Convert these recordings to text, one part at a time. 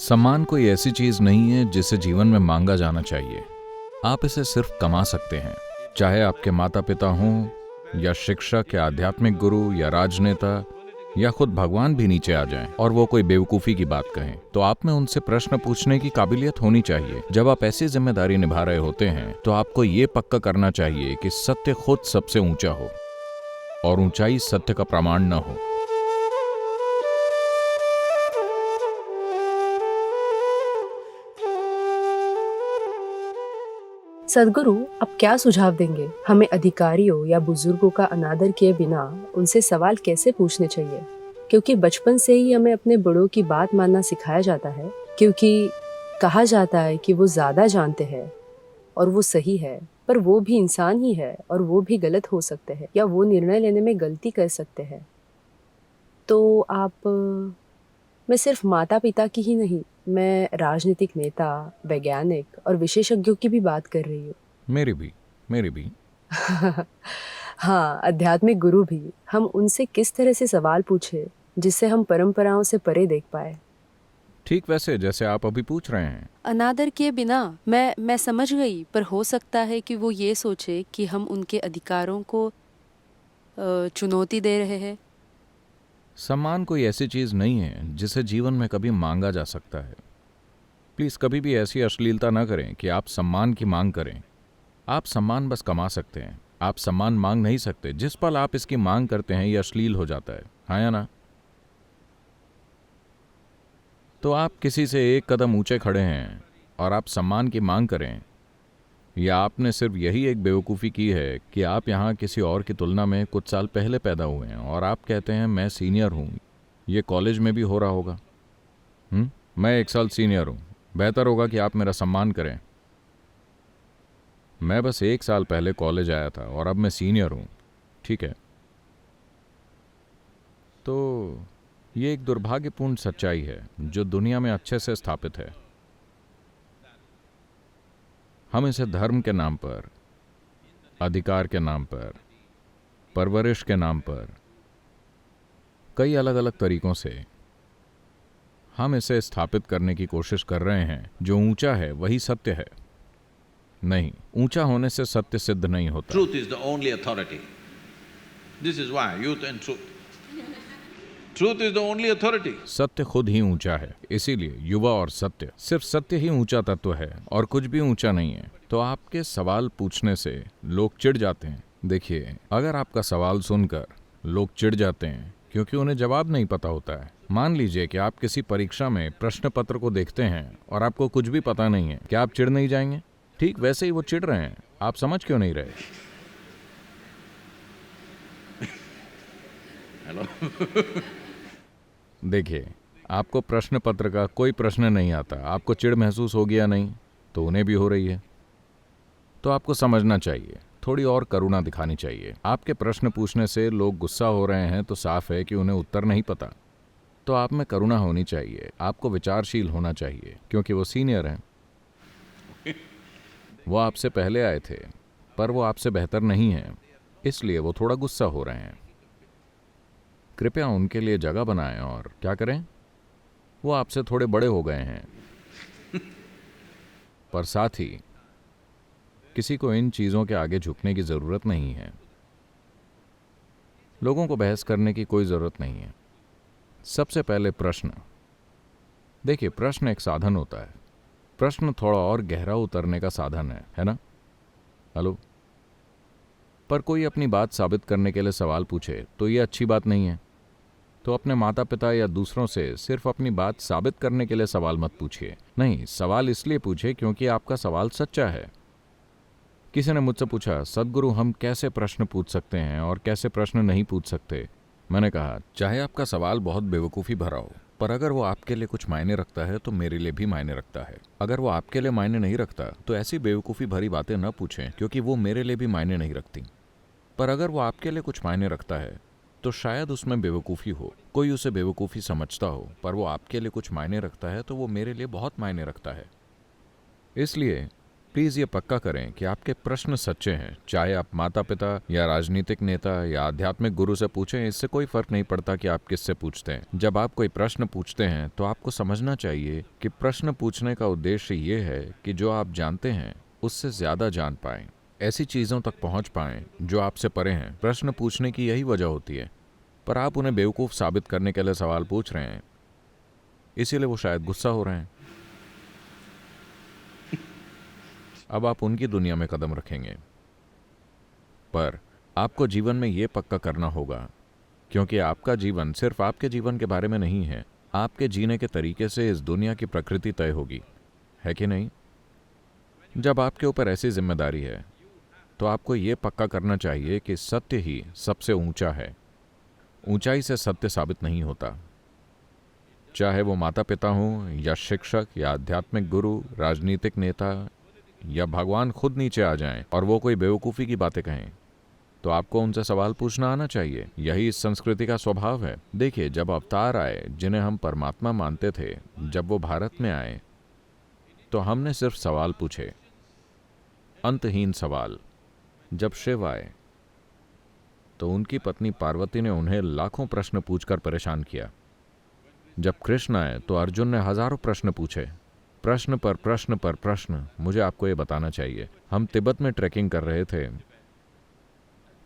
सम्मान कोई ऐसी चीज नहीं है जिसे जीवन में मांगा जाना चाहिए। आप इसे सिर्फ कमा सकते हैं। चाहे आपके माता पिता हों या शिक्षक या आध्यात्मिक गुरु या राजनेता या खुद भगवान भी नीचे आ जाएं और वो कोई बेवकूफी की बात कहें, तो आप में उनसे प्रश्न पूछने की काबिलियत होनी चाहिए। जब आप ऐसी जिम्मेदारी निभा रहे होते हैं तो आपको ये पक्का करना चाहिए कि सत्य खुद सबसे ऊंचा हो और ऊंचाई सत्य का प्रमाण न हो। सदगुरु, अब क्या सुझाव देंगे? हमें अधिकारियों या बुजुर्गों का अनादर किए बिना उनसे सवाल कैसे पूछने चाहिए? क्योंकि बचपन से ही हमें अपने बड़ों की बात मानना सिखाया जाता है, क्योंकि कहा जाता है कि वो ज्यादा जानते हैं और वो सही है, पर वो भी इंसान ही है और वो भी गलत हो सकते हैं या वो निर्णय लेने में गलती कर सकते हैं। तो मैं सिर्फ माता पिता की ही नहीं, मैं राजनीतिक नेता, वैज्ञानिक और विशेषज्ञों की भी बात कर रही हूँ। मेरी भी। हाँ, आध्यात्मिक गुरु भी। हम उनसे किस तरह से सवाल पूछे जिससे हम परंपराओं से परे देख पाए। ठीक वैसे जैसे आप अभी पूछ रहे हैं। अनादर किए बिना। मैं समझ गई, पर हो सकता है कि वो ये सोचे कि हम उनके अधिकारों को चुनौती दे रहे हैं। सम्मान कोई ऐसी चीज नहीं है जिसे जीवन में कभी मांगा जा सकता है। प्लीज कभी भी ऐसी अश्लीलता न करें कि आप सम्मान की मांग करें। आप सम्मान बस कमा सकते हैं, आप सम्मान मांग नहीं सकते। जिस पल आप इसकी मांग करते हैं ये अश्लील हो जाता है, हाँ या ना? तो आप किसी से एक कदम ऊंचे खड़े हैं और आप सम्मान की मांग करें, या आपने सिर्फ यही एक बेवकूफ़ी की है कि आप यहाँ किसी और की तुलना में कुछ साल पहले पैदा हुए हैं और आप कहते हैं मैं सीनियर हूँ। ये कॉलेज में भी हो रहा होगा। मैं 1 साल सीनियर हूँ, बेहतर होगा कि आप मेरा सम्मान करें। मैं बस 1 साल पहले कॉलेज आया था और अब मैं सीनियर हूँ, ठीक है? तो ये एक दुर्भाग्यपूर्ण सच्चाई है जो दुनिया में अच्छे से स्थापित है। हम इसे धर्म के नाम पर, अधिकार के नाम पर, परवरिश के नाम पर, कई अलग अलग तरीकों से हम इसे स्थापित करने की कोशिश कर रहे हैं। जो ऊंचा है वही सत्य है। नहीं, ऊंचा होने से सत्य सिद्ध नहीं होता। Truth is the only authority. This is why youth and truth. Truth is the only authority. सत्य खुद ही ऊंचा है, इसीलिए युवा और सत्य, सिर्फ सत्य ही ऊंचा तत्व है और कुछ भी ऊंचा नहीं है। तो आपके सवाल पूछने से लोग चिढ़ जाते हैं। देखिए, अगर आपका सवाल सुनकर लोग चिढ़ जाते हैं क्योंकि उन्हें जवाब नहीं पता होता है। मान लीजिए कि आप किसी परीक्षा में प्रश्न पत्र को देखते हैं और आपको कुछ भी पता नहीं है, क्या आप चिढ़ नहीं जाएंगे? ठीक वैसे ही वो चिढ़ रहे हैं, आप समझ क्यों नहीं रहे? Hello? देखिए, आपको प्रश्न पत्र का कोई प्रश्न नहीं आता, आपको चिढ़ महसूस हो गया नहीं, तो उन्हें भी हो रही है। तो आपको समझना चाहिए, थोड़ी और करुणा दिखानी चाहिए। आपके प्रश्न पूछने से लोग गुस्सा हो रहे हैं तो साफ है कि उन्हें उत्तर नहीं पता। तो आप में करुणा होनी चाहिए, आपको विचारशील होना चाहिए, क्योंकि वो सीनियर हैं। वो आपसे पहले आए थे, पर वो आपसे बेहतर नहीं हैं, इसलिए वो थोड़ा गुस्सा हो रहे हैं। कृपया उनके लिए जगह बनाएं और क्या करें, वो आपसे थोड़े बड़े हो गए हैं। पर साथ ही किसी को इन चीज़ों के आगे झुकने की ज़रूरत नहीं है। लोगों को बहस करने की कोई ज़रूरत नहीं है। सबसे पहले प्रश्न। देखिए, प्रश्न एक साधन होता है। प्रश्न थोड़ा और गहरा उतरने का साधन है ना? हेलो? पर कोई अपनी बात साबित करने के लिए सवाल पूछे तो ये अच्छी बात नहीं है। तो अपने माता पिता या दूसरों से सिर्फ अपनी बात साबित करने के लिए सवाल मत पूछिए। नहीं, सवाल इसलिए पूछिए क्योंकि आपका सवाल सच्चा है। किसी ने मुझसे पूछा, सदगुरु हम कैसे प्रश्न पूछ सकते हैं और कैसे प्रश्न नहीं पूछ सकते? मैंने कहा, चाहे आपका सवाल बहुत बेवकूफ़ी भरा हो, पर अगर वो आपके लिए कुछ मायने रखता है तो मेरे लिए भी मायने रखता है। अगर वो आपके लिए मायने नहीं रखता तो ऐसी बेवकूफ़ी भरी बातें न पूछें, क्योंकि वो मेरे लिए भी मायने नहीं रखती। पर अगर वो आपके लिए कुछ मायने रखता है तो शायद उसमें बेवकूफ़ी हो, कोई उसे बेवकूफ़ी समझता हो, पर वो आपके लिए कुछ मायने रखता है तो वो मेरे लिए बहुत मायने रखता है। इसलिए प्लीज ये पक्का करें कि आपके प्रश्न सच्चे हैं। चाहे आप माता पिता या राजनीतिक नेता या आध्यात्मिक गुरु से पूछें, इससे कोई फर्क नहीं पड़ता कि आप किससे पूछते हैं। जब आप कोई प्रश्न पूछते हैं तो आपको समझना चाहिए कि प्रश्न पूछने का उद्देश्य ये है कि जो आप जानते हैं उससे ज्यादा जान पाएं, ऐसी चीजों तक पहुंच पाएं जो आपसे परे हैं। प्रश्न पूछने की यही वजह होती है, पर आप उन्हें बेवकूफ साबित करने के लिए सवाल पूछ रहे हैं, इसीलिए वो शायद गुस्सा हो रहे हैं। अब आप उनकी दुनिया में कदम रखेंगे, पर आपको जीवन में ये पक्का करना होगा, क्योंकि आपका जीवन सिर्फ आपके जीवन के बारे में नहीं है। आपके जीने के तरीके से इस दुनिया की प्रकृति तय होगी, है कि नहीं? जब आपके ऊपर ऐसी जिम्मेदारी है तो आपको ये पक्का करना चाहिए कि सत्य ही सबसे ऊंचा है। ऊंचाई से सत्य साबित नहीं होता, चाहे वो माता पिता हों या शिक्षक या आध्यात्मिक गुरु, राजनीतिक नेता या भगवान खुद नीचे आ जाएं और वो कोई बेवकूफ़ी की बातें कहें, तो आपको उनसे सवाल पूछना आना चाहिए। यही इस संस्कृति का स्वभाव है। देखिए, जब अवतार आए जिन्हें हम परमात्मा मानते थे, जब वो भारत में आए तो हमने सिर्फ सवाल पूछे, अंतहीन सवाल। जब शिव आए तो उनकी पत्नी पार्वती ने उन्हें लाखों प्रश्न पूछकर परेशान किया। जब कृष्ण आए तो अर्जुन ने हजारों प्रश्न पूछे, प्रश्न पर प्रश्न पर प्रश्न। मुझे आपको ये बताना चाहिए, हम तिब्बत में ट्रैकिंग कर रहे थे,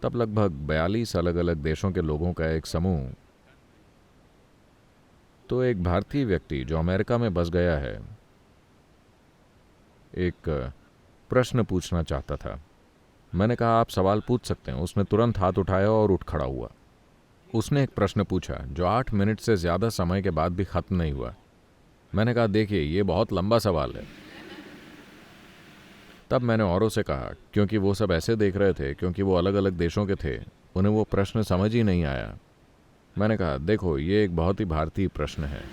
तब लगभग 42 अलग अलग देशों के लोगों का एक समूह, तो एक भारतीय व्यक्ति जो अमेरिका में बस गया है एक प्रश्न पूछना चाहता था। मैंने कहा आप सवाल पूछ सकते हैं। उसने तुरंत हाथ उठाया और उठ खड़ा हुआ। उसने एक प्रश्न पूछा जो 8 मिनट से ज्यादा समय के बाद भी खत्म नहीं हुआ। मैंने कहा देखिए, ये बहुत लंबा सवाल है। तब मैंने औरों से कहा, क्योंकि वो सब ऐसे देख रहे थे, क्योंकि वो अलग अलग देशों के थे, उन्हें वो प्रश्न समझ ही नहीं आया। मैंने कहा देखो, ये एक बहुत ही भारतीय प्रश्न है।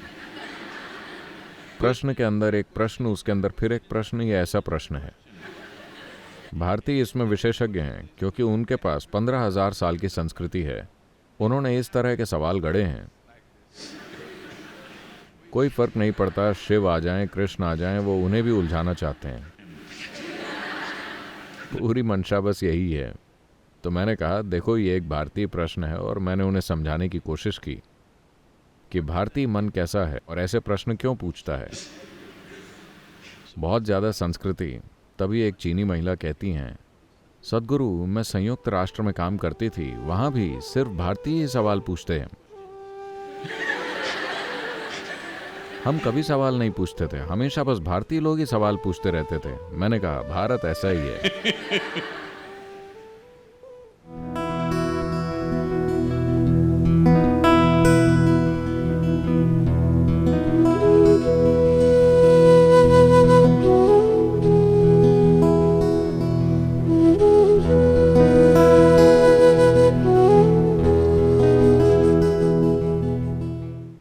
प्रश्न के अंदर एक प्रश्न, उसके अंदर फिर एक प्रश्न, ये ऐसा प्रश्न है। भारतीय इसमें विशेषज्ञ हैं क्योंकि उनके पास 15,000 साल की संस्कृति है। उन्होंने इस तरह के सवाल गढ़े हैं। कोई फर्क नहीं पड़ता शिव आ जाएं, कृष्ण आ जाएं, वो उन्हें भी उलझाना चाहते हैं। पूरी मंशा बस यही है। तो मैंने कहा देखो, ये एक भारतीय प्रश्न है, और मैंने उन्हें समझाने की कोशिश की कि भारतीय मन कैसा है और ऐसे प्रश्न क्यों पूछता है। बहुत ज़्यादा संस्कृति। तभी एक चीनी महिला कहती हैं, सद्गुरु, मैं संयुक्त राष्ट्र में काम करती थी, वहां भी सिर्फ भारतीय ही सवाल पूछते हैं। हम कभी सवाल नहीं पूछते थे, हमेशा बस भारतीय लोग ही सवाल पूछते रहते थे। मैंने कहा भारत ऐसा ही है।